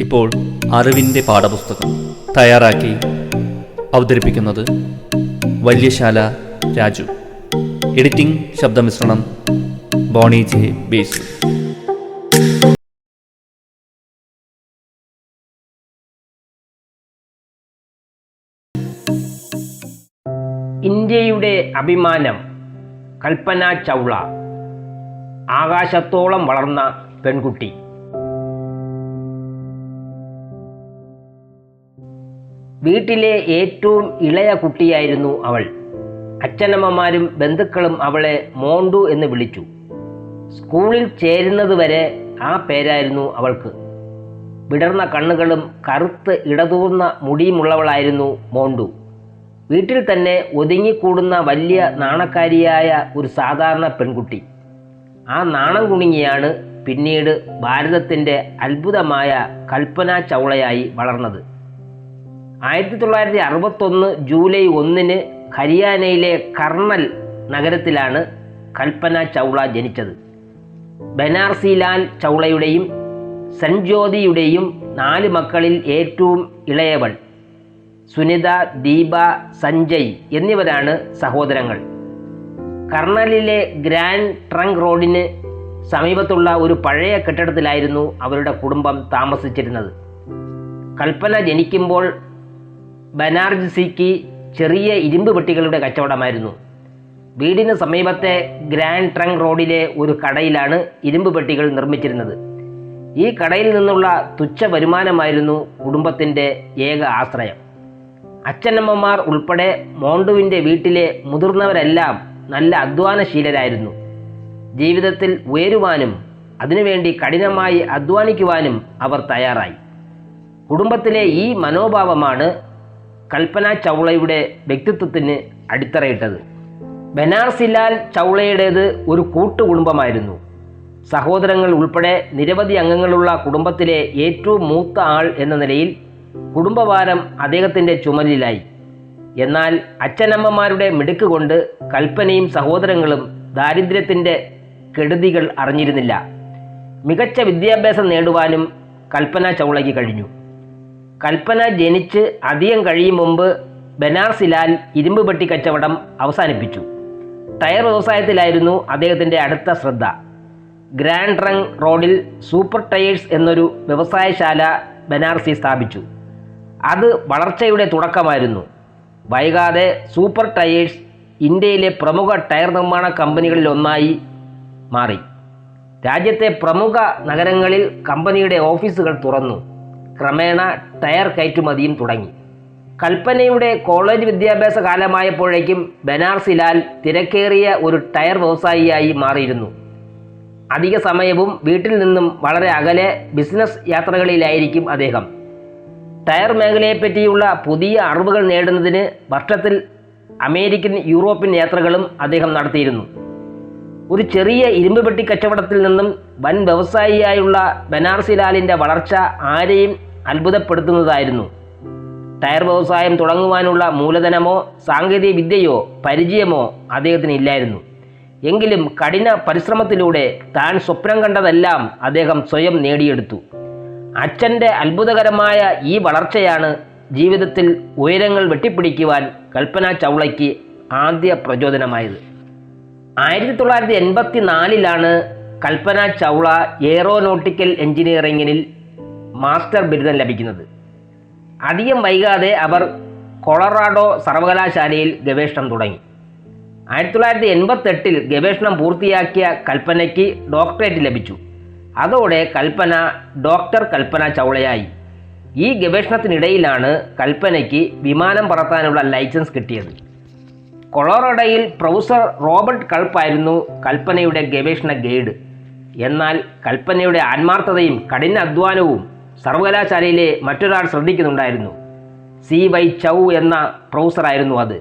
ഇപ്പോൾ അറിവിൻ്റെ പാഠപുസ്തകം തയ്യാറാക്കി അവതരിപ്പിക്കുന്നത് വല്യശാല രാജു. എഡിറ്റിംഗ് ശബ്ദമിശ്രണം ബോണി ജെ ബേസു. ഇന്ത്യയുടെ അഭിമാനം കൽപ്പന ചൗള, ആകാശത്തോളം വളർന്ന പെൺകുട്ടി. വീട്ടിലെ ഏറ്റവും ഇളയ കുട്ടിയായിരുന്നു അവൾ. അച്ഛനമ്മമാരും ബന്ധുക്കളും അവളെ മോണ്ടു എന്ന് വിളിച്ചു. സ്കൂളിൽ ചേരുന്നതുവരെ ആ പേരായിരുന്നു അവൾക്ക്. വിടർന്ന കണ്ണുകളും കറുത്ത് ഇടതൂർന്ന മുടിയുമുള്ളവളായിരുന്നു മോണ്ടു. വീട്ടിൽ തന്നെ ഒതുങ്ങിക്കൂടുന്ന വലിയ നാണക്കാരിയായ ഒരു സാധാരണ പെൺകുട്ടി. ആ നാണം കുണുങ്ങിയാണ് പിന്നീട് ഭാരതത്തിൻ്റെ അത്ഭുതമായ കൽപ്പന ചൗളയായി വളർന്നത്. 1961 ജൂലൈ 1 ഹരിയാനയിലെ കർണൽ നഗരത്തിലാണ് കൽപ്പന ചൗള ജനിച്ചത്. ബനാർസിലാൽ ചൗളയുടെയും സഞ്ജോതിയുടെയും 4 മക്കളിൽ ഏറ്റവും ഇളയവൾ. സുനിത, ദീപ, സഞ്ജയ് എന്നിവരാണ് സഹോദരങ്ങൾ. കർണലിലെ ഗ്രാൻഡ് ട്രങ്ക് റോഡിന് സമീപത്തുള്ള ഒരു പഴയ കെട്ടിടത്തിലായിരുന്നു അവരുടെ കുടുംബം താമസിച്ചിരുന്നത്. കൽപ്പന ജനിക്കുമ്പോൾ ബനാർസിക്ക് ചെറിയ ഇരുമ്പ് പെട്ടികളുടെ കച്ചവടമായിരുന്നു. വീടിന് സമീപത്തെ ഗ്രാൻഡ് ട്രങ്ക് റോഡിലെ ഒരു കടയിലാണ് ഇരുമ്പ് പെട്ടികൾ നിർമ്മിച്ചിരുന്നത്. ഈ കടയിൽ നിന്നുള്ള തുച്ഛ വരുമാനമായിരുന്നു കുടുംബത്തിൻ്റെ ഏക ആശ്രയം. അച്ഛനമ്മമാർ ഉൾപ്പെടെ മോണ്ടുവിൻ്റെ വീട്ടിലെ മുതിർന്നവരെല്ലാം നല്ല അധ്വാനശീലരായിരുന്നു. ജീവിതത്തിൽ ഉയരുവാനും അതിനുവേണ്ടി കഠിനമായി അധ്വാനിക്കുവാനും അവർ തയ്യാറായി. കുടുംബത്തിലെ ഈ മനോഭാവമാണ് കൽപ്പന ചൗളയുടെ വ്യക്തിത്വത്തിന് അടിത്തറയിട്ടത്. ബനാർസിലാൽ ചൗളയുടേത് ഒരു കൂട്ടുകുടുംബമായിരുന്നു. സഹോദരങ്ങൾ ഉൾപ്പെടെ നിരവധി അംഗങ്ങളുള്ള കുടുംബത്തിലെ ഏറ്റവും മൂത്ത ആൾ എന്ന നിലയിൽ കുടുംബഭാരം അദ്ദേഹത്തിൻ്റെ ചുമലിലായി. എന്നാൽ അച്ഛനമ്മമാരുടെ മിടുക്ക് കൊണ്ട് കൽപ്പനയും സഹോദരങ്ങളും ദാരിദ്ര്യത്തിൻ്റെ കെടുതികൾ അറിഞ്ഞിരുന്നില്ല. മികച്ച വിദ്യാഭ്യാസം നേടുവാനും കൽപ്പന ചൗളയ്ക്ക് കഴിഞ്ഞു. കൽപ്പന ജനിച്ച് അധികം കഴിയും മുമ്പ് ബനാർസിലാൽ ഇരുമ്പ് പെട്ടി കച്ചവടം അവസാനിപ്പിച്ചു. ടയർ വ്യവസായത്തിലായിരുന്നു അദ്ദേഹത്തിൻ്റെ അടുത്ത ശ്രദ്ധ. ഗ്രാൻഡ് ട്രങ്ക് റോഡിൽ സൂപ്പർ ടയേഴ്സ് എന്നൊരു വ്യവസായശാല ബനാർസി സ്ഥാപിച്ചു. അത് വളർച്ചയുടെ തുടക്കമായിരുന്നു. വൈകാതെ സൂപ്പർ ടയേഴ്സ് ഇന്ത്യയിലെ പ്രമുഖ ടയർ നിർമ്മാണ കമ്പനികളിലൊന്നായി മാറി. രാജ്യത്തെ പ്രമുഖ നഗരങ്ങളിൽ കമ്പനിയുടെ ഓഫീസുകൾ തുറന്നു. ക്രമേണ ടയർ കയറ്റുമതിയും തുടങ്ങി. കൽപ്പനയുടെ കോളേജ് വിദ്യാഭ്യാസ കാലമായപ്പോഴേക്കും ബനാർസിലാൽ തിരക്കേറിയ ഒരു ടയർ വ്യവസായിയായി മാറിയിരുന്നു. അധിക സമയവും വീട്ടിൽ നിന്നും വളരെ അകലെ ബിസിനസ് യാത്രകളിലായിരിക്കും അദ്ദേഹം. ടയർ മേഖലയെപ്പറ്റിയുള്ള പുതിയ അറിവുകൾ നേടുന്നതിന് വർഷത്തിൽ അമേരിക്കൻ, യൂറോപ്യൻ യാത്രകളും അദ്ദേഹം നടത്തിയിരുന്നു. ഒരു ചെറിയ ഇരുമ്പ് പെട്ടി കച്ചവടത്തിൽ നിന്നും വൻ വ്യവസായിയായുള്ള ബനാർസിലാലിൻ്റെ വളർച്ച ആരെയും അത്ഭുതപ്പെടുത്തുന്നതായിരുന്നു. ടയർ വ്യവസായം തുടങ്ങുവാനുള്ള മൂലധനമോ സാങ്കേതിക വിദ്യയോ പരിചയമോ അദ്ദേഹത്തിന് ഇല്ലായിരുന്നു. എങ്കിലും കഠിന പരിശ്രമത്തിലൂടെ താൻ സ്വപ്നം കണ്ടതെല്ലാം അദ്ദേഹം സ്വയം നേടിയെടുത്തു. അച്ഛൻ്റെ അത്ഭുതകരമായ ഈ വളർച്ചയാണ് ജീവിതത്തിൽ ഉയരങ്ങൾ വെട്ടിപ്പിടിക്കുവാൻ കൽപ്പന ചൗളയ്ക്ക് ആദ്യ പ്രചോദനമായത്. 1984 കൽപ്പന ചൗള എയറോനോട്ടിക്കൽ എഞ്ചിനീയറിംഗിൽ മാസ്റ്റർ ബിരുദം ലഭിക്കുന്നത്. അധികം വൈകാതെ അവർ കൊളറാഡോ സർവകലാശാലയിൽ ഗവേഷണം തുടങ്ങി. 1988 ഗവേഷണം പൂർത്തിയാക്കിയ കൽപ്പനയ്ക്ക് ഡോക്ടറേറ്റ് ലഭിച്ചു. അതോടെ കൽപ്പന ഡോക്ടർ കൽപ്പന ചൗളയായി. ഈ ഗവേഷണത്തിനിടയിലാണ് കൽപ്പനയ്ക്ക് വിമാനം പറത്താനുള്ള ലൈസൻസ് കിട്ടിയത്. കൊളറാഡോയിൽ പ്രൊഫസർ റോബർട്ട് കൾപ്പായിരുന്നു കൽപ്പനയുടെ ഗവേഷണ ഗൈഡ്. എന്നാൽ കൽപ്പനയുടെ ആത്മാർത്ഥതയും കഠിന അധ്വാനവും സർവകലാശാലയിലെ മറ്റൊരാൾ ശ്രദ്ധിക്കുന്നുണ്ടായിരുന്നു. CY ചൗ എന്ന പ്രൊഫസറായിരുന്നു അത്.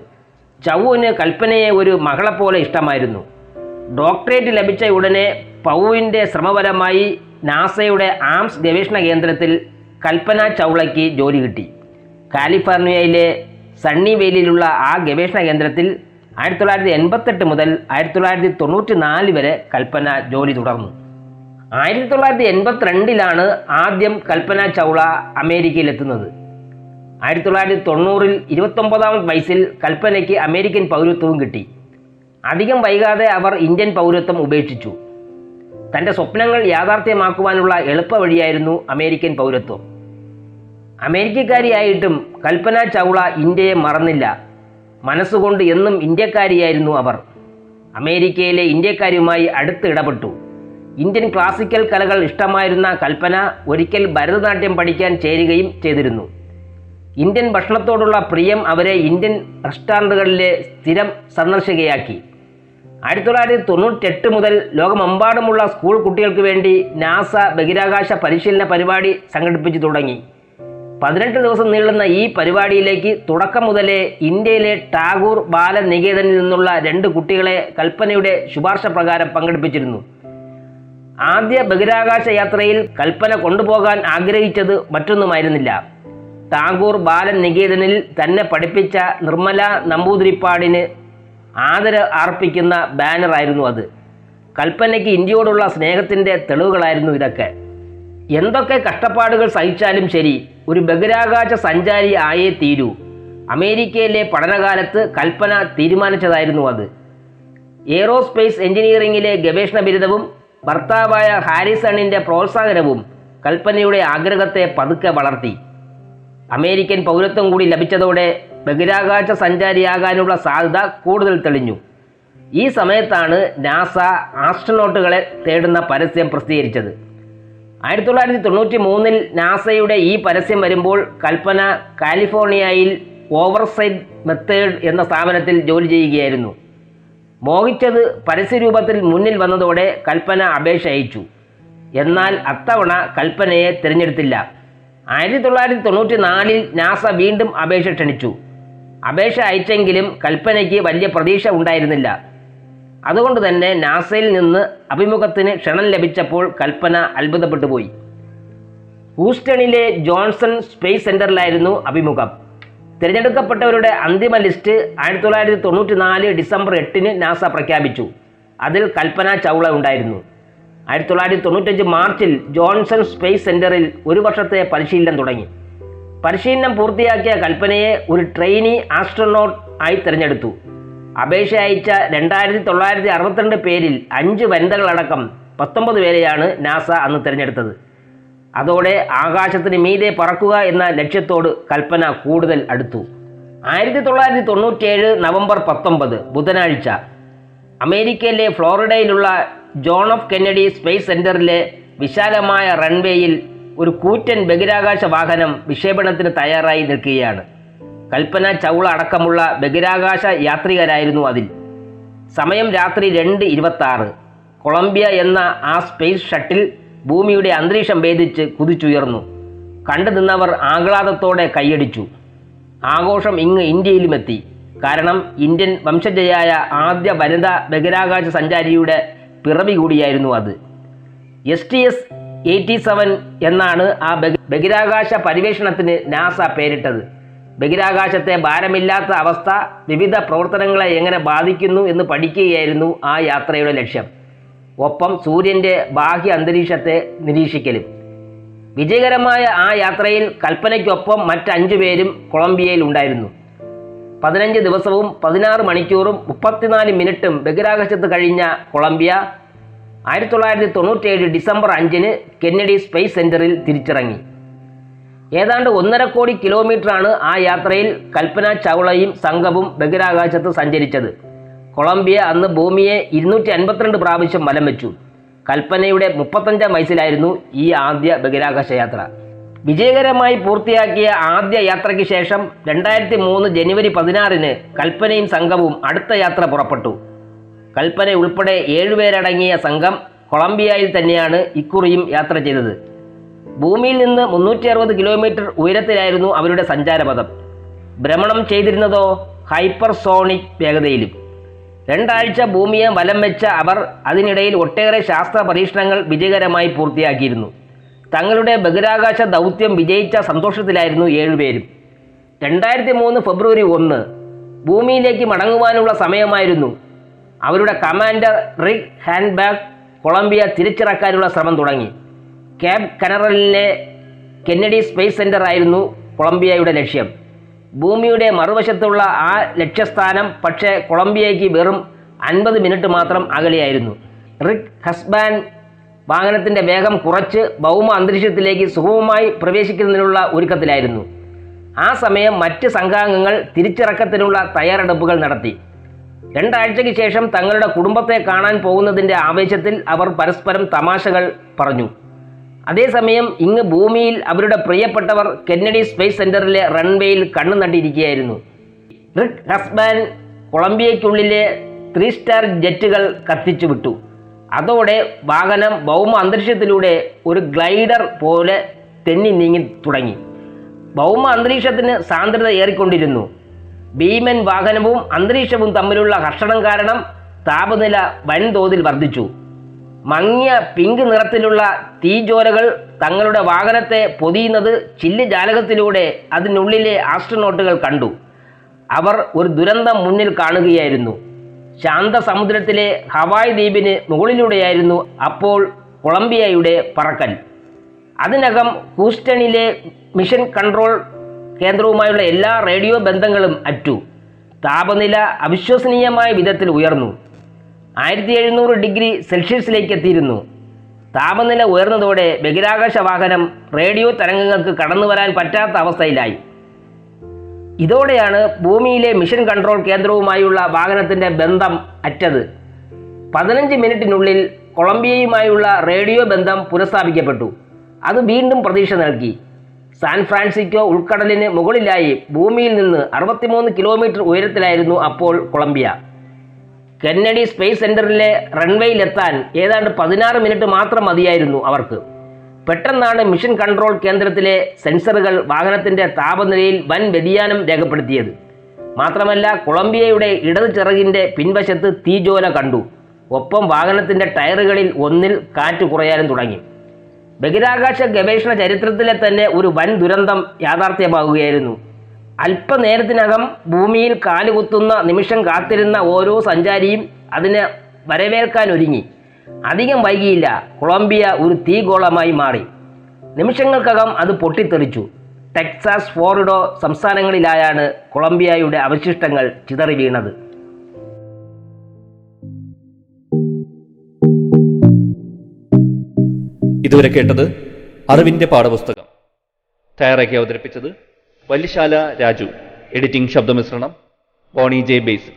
ചൗവിന് കൽപ്പനയെ ഒരു മകളെപ്പോലെ ഇഷ്ടമായിരുന്നു. ഡോക്ടറേറ്റ് ലഭിച്ച ഉടനെ പൗവിൻ്റെ ശ്രമഫലമായി നാസയുടെ ആംസ് ഗവേഷണ കേന്ദ്രത്തിൽ കൽപ്പന ചൗളയ്ക്ക് ജോലി കിട്ടി. കാലിഫോർണിയയിലെ സണ്ണിവേലിയിലുള്ള ആ ഗവേഷണ കേന്ദ്രത്തിൽ 1988 മുതൽ 1994 വരെ കൽപ്പന ജോലി തുടർന്നു. 1982 ആദ്യം കൽപ്പന ചൗള അമേരിക്കയിലെത്തുന്നത്. 1990 29-ാമത്തെ വയസ്സിൽ കൽപ്പനയ്ക്ക് അമേരിക്കൻ പൗരത്വവും കിട്ടി. അധികം വൈകാതെ അവർ ഇന്ത്യൻ പൗരത്വം ഉപേക്ഷിച്ചു. തൻ്റെ സ്വപ്നങ്ങൾ യാഥാർത്ഥ്യമാക്കുവാനുള്ള എളുപ്പവഴിയായിരുന്നു അമേരിക്കൻ പൗരത്വം. അമേരിക്കക്കാരിയായിട്ടും കൽപ്പന ചൗള ഇന്ത്യയെ മറന്നില്ല. മനസ്സുകൊണ്ട് എന്നും ഇന്ത്യക്കാരിയായിരുന്നു അവർ. അമേരിക്കയിലെ ഇന്ത്യക്കാരുമായി അടുത്ത് ഇടപെട്ടു. ഇന്ത്യൻ ക്ലാസിക്കൽ കലകൾ ഇഷ്ടമായിരുന്ന കൽപ്പന ഒരിക്കൽ ഭരതനാട്യം പഠിക്കാൻ ചേരുകയും ചെയ്തിരുന്നു. ഇന്ത്യൻ ഭക്ഷണത്തോടുള്ള പ്രിയം അവരെ ഇന്ത്യൻ റെസ്റ്റോറൻറ്റുകളിലെ സ്ഥിരം സന്ദർശകയാക്കി. 1998 മുതൽ ലോകമെമ്പാടുമുള്ള സ്കൂൾ കുട്ടികൾക്ക് വേണ്ടി നാസ ബഹിരാകാശ പരിശീലന പരിപാടി സംഘടിപ്പിച്ചു തുടങ്ങി. 18 ദിവസം നീളുന്ന ഈ പരിപാടിയിലേക്ക് തുടക്കം മുതലേ ഇന്ത്യയിലെ ടാഗോർ ബാലനികേതനിൽ നിന്നുള്ള 2 കുട്ടികളെ കൽപ്പനയുടെ ശുപാർശ പ്രകാരം പങ്കെടുപ്പിച്ചിരുന്നു. ആദ്യ ബഹിരാകാശ യാത്രയിൽ കൽപ്പന കൊണ്ടുപോകാൻ ആഗ്രഹിച്ചത് മറ്റൊന്നുമായിരുന്നില്ല. ടാഗോർ ബാലനികേതനിൽ തന്നെ പഠിപ്പിച്ച നിർമ്മല നമ്പൂതിരിപ്പാടിന് ആദരം അർപ്പിക്കുന്ന ബാനറായിരുന്നു അത്. കൽപ്പനയ്ക്ക് ഇന്ത്യയോടുള്ള സ്നേഹത്തിൻ്റെ തെളിവുകളായിരുന്നു ഇതൊക്കെ. എന്തൊക്കെ കഷ്ടപ്പാടുകൾ സഹിച്ചാലും ശരി, ഒരു ബഹിരാകാശ സഞ്ചാരി ആയേ തീരൂ. അമേരിക്കയിലെ പഠനകാലത്ത് കൽപ്പന തീരുമാനിച്ചതായിരുന്നു അത്. എയ്റോസ്പേസ് എഞ്ചിനീയറിംഗിലെ ഗവേഷണ ബിരുദവും ഭർത്താവായ ഹാരിസണിൻ്റെ പ്രോത്സാഹനവും കൽപ്പനയുടെ ആഗ്രഹത്തെ പതുക്കെ വളർത്തി. അമേരിക്കൻ പൗരത്വം കൂടി ലഭിച്ചതോടെ ബഹിരാകാശ സഞ്ചാരിയാകാനുള്ള സാധ്യത കൂടുതൽ തെളിഞ്ഞു. ഈ സമയത്താണ് നാസ ആസ്ട്രോനോട്ടുകളെ തേടുന്ന പരസ്യം പ്രസിദ്ധീകരിച്ചത്. 1993 നാസയുടെ ഈ പരസ്യം വരുമ്പോൾ കൽപ്പന കാലിഫോർണിയയിൽ ഓവർസൈറ്റ് മെത്തേഡ് എന്ന സ്ഥാപനത്തിൽ ജോലി ചെയ്യുകയായിരുന്നു. മോഹിച്ചത് പരസ്യരൂപത്തിൽ മുന്നിൽ വന്നതോടെ കൽപ്പന അപേക്ഷ അയച്ചു. എന്നാൽ അത്തവണ കൽപ്പനയെ തിരഞ്ഞെടുത്തില്ല. 1994 നാസ വീണ്ടും അപേക്ഷ ക്ഷണിച്ചു. അപേക്ഷ അയച്ചെങ്കിലും കൽപ്പനയ്ക്ക് വലിയ പ്രതീക്ഷ ഉണ്ടായിരുന്നില്ല. അതുകൊണ്ട് തന്നെ നാസയിൽ നിന്ന് അഭിമുഖത്തിന് ക്ഷണം ലഭിച്ചപ്പോൾ കൽപ്പന അത്ഭുതപ്പെട്ടു പോയി. ഹൂസ്റ്റണിലെ ജോൺസൺ സ്പേസ് സെൻ്ററിലായിരുന്നു അഭിമുഖം. തിരഞ്ഞെടുക്കപ്പെട്ടവരുടെ അന്തിമ ലിസ്റ്റ് 1994 ഡിസംബർ 8 നാസ പ്രഖ്യാപിച്ചു. അതിൽ കൽപ്പന ചൗള ഉണ്ടായിരുന്നു. 1995 മാർച്ചിൽ ജോൺസൺ സ്പേസ് സെൻ്ററിൽ 1 വർഷത്തെ പരിശീലനം തുടങ്ങി. പരിശീലനം പൂർത്തിയാക്കിയ കൽപ്പനയെ ഒരു ട്രെയിനി ആസ്ട്രോനോട്ട് ആയി തിരഞ്ഞെടുത്തു. അപേക്ഷ അയച്ച 2962 പേരിൽ 5 വനിതകളടക്കം 19 പേരെയാണ് നാസ അന്ന് തിരഞ്ഞെടുത്തത്. അതോടെ ആകാശത്തിന് മീതെ പറക്കുക എന്ന ലക്ഷ്യത്തോട് കൽപ്പന കൂടുതൽ അടുത്തു. 1997 നവംബർ 19 ബുധനാഴ്ച അമേരിക്കയിലെ ഫ്ലോറിഡയിലുള്ള ജോൺ എഫ് കെന്നഡി സ്പേസ് സെൻ്ററിലെ വിശാലമായ റൺവേയിൽ ഒരു കൂറ്റൻ ബഹിരാകാശ വാഹനം വിക്ഷേപണത്തിന് തയ്യാറായി നിൽക്കുകയാണ്. കൽപ്പന ചൗള അടക്കമുള്ള ബഹിരാകാശ യാത്രികരായിരുന്നു അതിൽ. സമയം രാത്രി 2:26. കൊളംബിയ എന്ന ആ സ്പേസ് ഷട്ടിൽ ഭൂമിയുടെ അന്തരീക്ഷം ഭേദിച്ച് കുതിച്ചുയർന്നു. കണ്ടു നിന്നവർ ആഹ്ലാദത്തോടെ കൈയടിച്ചു. ആഘോഷം ഇങ്ങ് ഇന്ത്യയിലുമെത്തി. കാരണം ഇന്ത്യൻ വംശജയായ ആദ്യ വനിതാ ബഹിരാകാശ സഞ്ചാരിയുടെ പിറവി കൂടിയായിരുന്നു അത്. STS-87 എന്നാണ് ആ ബഹിരാകാശ പര്യവേഷണത്തിന് നാസ പേരിട്ടത്. ബഹിരാകാശത്തെ ഭാരമില്ലാത്ത അവസ്ഥ വിവിധ പ്രവർത്തനങ്ങളെ എങ്ങനെ ബാധിക്കുന്നു എന്ന് പഠിക്കുകയായിരുന്നു ആ യാത്രയുടെ ലക്ഷ്യം. ഒപ്പം സൂര്യൻ്റെ ബാഹ്യ അന്തരീക്ഷത്തെ നിരീക്ഷിക്കലും. വിജയകരമായ ആ യാത്രയിൽ കൽപ്പനയ്ക്കൊപ്പം മറ്റ് 5 പേരും കൊളംബിയയിൽ ഉണ്ടായിരുന്നു. 15 ദിവസവും 16 മണിക്കൂറും 34 മിനിറ്റും ബഹിരാകാശത്ത് കഴിഞ്ഞ കൊളംബിയ 1997 ഡിസംബർ 5 കെന്നഡി സ്പേസ് സെൻ്ററിൽ തിരിച്ചിറങ്ങി. ഏതാണ്ട് 1.5 കോടി കിലോമീറ്ററാണ് ആ യാത്രയിൽ കൽപ്പന ചൗളയും സംഘവും ബഹിരാകാശത്ത് സഞ്ചരിച്ചത്. കൊളംബിയ അന്ന് ഭൂമിയെ 252 പ്രാവശ്യം വലം വെച്ചു. കൽപ്പനയുടെ 35-ാം വയസ്സിലായിരുന്നു ഈ ആദ്യ ബഹിരാകാശ യാത്ര. വിജയകരമായി പൂർത്തിയാക്കിയ ആദ്യ യാത്രയ്ക്ക് ശേഷം 2003 ജനുവരി 16 കൽപ്പനയും സംഘവും അടുത്ത യാത്ര പുറപ്പെട്ടു. കൽപ്പന ഉൾപ്പെടെ 7 പേരടങ്ങിയ സംഘം കൊളംബിയയിൽ തന്നെയാണ് ഇക്കുറിയും യാത്ര ചെയ്തത്. ഭൂമിയിൽ നിന്ന് 360 കിലോമീറ്റർ ഉയരത്തിലായിരുന്നു അവരുടെ സഞ്ചാരപഥം. ഭ്രമണം ചെയ്തിരുന്നതോ ഹൈപ്പർസോണിക് വേഗതയിലും. 2 ആഴ്ച ഭൂമിയെ വലം വെച്ച അവർ അതിനിടയിൽ ഒട്ടേറെ ശാസ്ത്ര പരീക്ഷണങ്ങൾ വിജയകരമായി പൂർത്തിയാക്കിയിരുന്നു. തങ്ങളുടെ ബഹിരാകാശ ദൗത്യം വിജയിച്ച സന്തോഷത്തിലായിരുന്നു 7 പേരും. 2003 ഫെബ്രുവരി 1 ഭൂമിയിലേക്ക് മടങ്ങുവാനുള്ള സമയമായിരുന്നു. അവരുടെ കമാൻഡർ റിക് ഹാൻബാഗ് കൊളംബിയ തിരിച്ചിറക്കാനുള്ള ശ്രമം തുടങ്ങി. കേപ്പ് കനറലിലെ കെന്നഡി സ്പേസ് സെന്റർ ആയിരുന്നു കൊളംബിയയുടെ ലക്ഷ്യം. ഭൂമിയുടെ മറുവശത്തുള്ള ആ ലക്ഷ്യസ്ഥാനം പക്ഷേ കൊളംബിയയ്ക്ക് വെറും 50 മിനിറ്റ് മാത്രം അകലെയായിരുന്നു. റിക് ഹസ്ബാൻ വാഹനത്തിൻ്റെ വേഗം കുറച്ച് ഭൗമ അന്തരീക്ഷത്തിലേക്ക് സുഗമമായി പ്രവേശിക്കുന്നതിനുള്ള ഒരുക്കത്തിലായിരുന്നു. ആ സമയം മറ്റ് സംഘാംഗങ്ങൾ തിരിച്ചിറക്കത്തിനുള്ള തയ്യാറെടുപ്പുകൾ നടത്തി. 2 ആഴ്ചയ്ക്ക് ശേഷം തങ്ങളുടെ കുടുംബത്തെ കാണാൻ പോകുന്നതിൻ്റെ ആവേശത്തിൽ അവർ പരസ്പരം തമാശകൾ പറഞ്ഞു. അതേസമയം ഇങ്ങ് ഭൂമിയിൽ അവരുടെ പ്രിയപ്പെട്ടവർ കെന്നഡി സ്പേസ് സെന്ററിലെ റൺവേയിൽ കണ്ണു നട്ടിരിക്കുകയായിരുന്നു. റിക് ഹസ്ബാൻ കൊളംബിയയ്ക്കുള്ളിലെ 3 സ്റ്റാർ ജെറ്റുകൾ കത്തിച്ചു വിട്ടു. അതോടെ വാഹനം ഭൗമ അന്തരീക്ഷത്തിലൂടെ ഒരു ഗ്ലൈഡർ പോലെ തെന്നി നീങ്ങി തുടങ്ങി. ഭൗമ അന്തരീക്ഷത്തിന് സാന്ദ്രത ഏറിക്കൊണ്ടിരുന്നു. ഭീമൻ വാഹനവും അന്തരീക്ഷവും തമ്മിലുള്ള ഘർഷണം കാരണം താപനില വൻതോതിൽ വർദ്ധിച്ചു. മങ്ങിയ പിങ്ക് നിറത്തിലുള്ള തീജ്വാലകൾ തങ്ങളുടെ വാഹനത്തെ പൊതിയുന്നത് ചില്ല് ജാലകത്തിലൂടെ അതിനുള്ളിലെ ആസ്ട്രോനോട്ടുകൾ കണ്ടു. അവർ ഒരു ദുരന്തം മുന്നിൽ കാണുകയായിരുന്നു. ശാന്ത സമുദ്രത്തിലെ ഹവായ് ദ്വീപിന് മുകളിലൂടെയായിരുന്നു അപ്പോൾ കൊളംബിയയുടെ പറക്കൽ. അതിനകം ഹൂസ്റ്റണിലെ മിഷൻ കൺട്രോൾ കേന്ദ്രവുമായുള്ള എല്ലാ റേഡിയോ ബന്ധങ്ങളും അറ്റു. താപനില അവിശ്വസനീയമായ വിധത്തിൽ ഉയർന്നു. 1700 ഡിഗ്രി സെൽഷ്യസിലേക്ക് എത്തിയിരുന്നു. താപനില ഉയർന്നതോടെ ബഹിരാകാശ വാഹനം റേഡിയോ തരംഗങ്ങൾക്ക് കടന്നു വരാൻ പറ്റാത്ത അവസ്ഥയിലായി. ഇതോടെയാണ് ഭൂമിയിലെ മിഷൻ കൺട്രോൾ കേന്ദ്രവുമായുള്ള വാഹനത്തിൻ്റെ ബന്ധം അറ്റത്. 15 മിനിറ്റിനുള്ളിൽ കൊളംബിയയുമായുള്ള റേഡിയോ ബന്ധം പുനഃസ്ഥാപിക്കപ്പെട്ടു. അത് വീണ്ടും പ്രതീക്ഷ നൽകി. സാൻ ഫ്രാൻസിസ്കോ ഉൾക്കടലിന് മുകളിലായി ഭൂമിയിൽ നിന്ന് 63 കിലോമീറ്റർ ഉയരത്തിലായിരുന്നു അപ്പോൾ കൊളംബിയ. കെന്നഡി സ്പേസ് സെന്ററിലെ റൺവേയിലെത്താൻ ഏതാണ്ട് 16 മിനിറ്റ് മാത്രം മതിയായിരുന്നു അവർക്ക്. പെട്ടെന്നാണ് മിഷൻ കൺട്രോൾ കേന്ദ്രത്തിലെ സെൻസറുകൾ വാഹനത്തിൻ്റെ താപനിലയിൽ വൻ വ്യതിയാനം രേഖപ്പെടുത്തിയത്. മാത്രമല്ല കൊളംബിയയുടെ ഇടത് ചിറകിൻ്റെ പിൻവശത്ത് തീജ്വാല കണ്ടു. ഒപ്പം വാഹനത്തിൻ്റെ ടയറുകളിൽ ഒന്നിൽ കാറ്റ് കുറയാനും തുടങ്ങി. ബഹിരാകാശ ഗവേഷണ ചരിത്രത്തിലെ തന്നെ ഒരു വൻ ദുരന്തം യാഥാർത്ഥ്യമാകുകയായിരുന്നു. അല്പനേരത്തിനകം ഭൂമിയിൽ കാലുകുത്തുന്ന നിമിഷം കാത്തിരുന്ന ഓരോ സഞ്ചാരിയും അതിനെ വരവേൽക്കാനൊരുങ്ങി. അധികം വൈകിയില്ല. കൊളംബിയ ഒരു തീഗോളമായി മാറി. നിമിഷങ്ങൾക്കകം അത് പൊട്ടിത്തെറിച്ചു. ടെക്സാസ്, ഫ്ലോറിഡോ സംസ്ഥാനങ്ങളിലായാണ് കൊളംബിയയുടെ അവശിഷ്ടങ്ങൾ ചിതറി വീണത്. ഇതുവരെ കേട്ടത് അറിവിന്റെ പാഠപുസ്തകം. തയ്യാറാക്കി അവതരിപ്പിച്ചത് വല്യശാല രാജു. എഡിറ്റിംഗ് ശബ്ദമിശ്രണം ബോണി ജെ ബേസിൽ.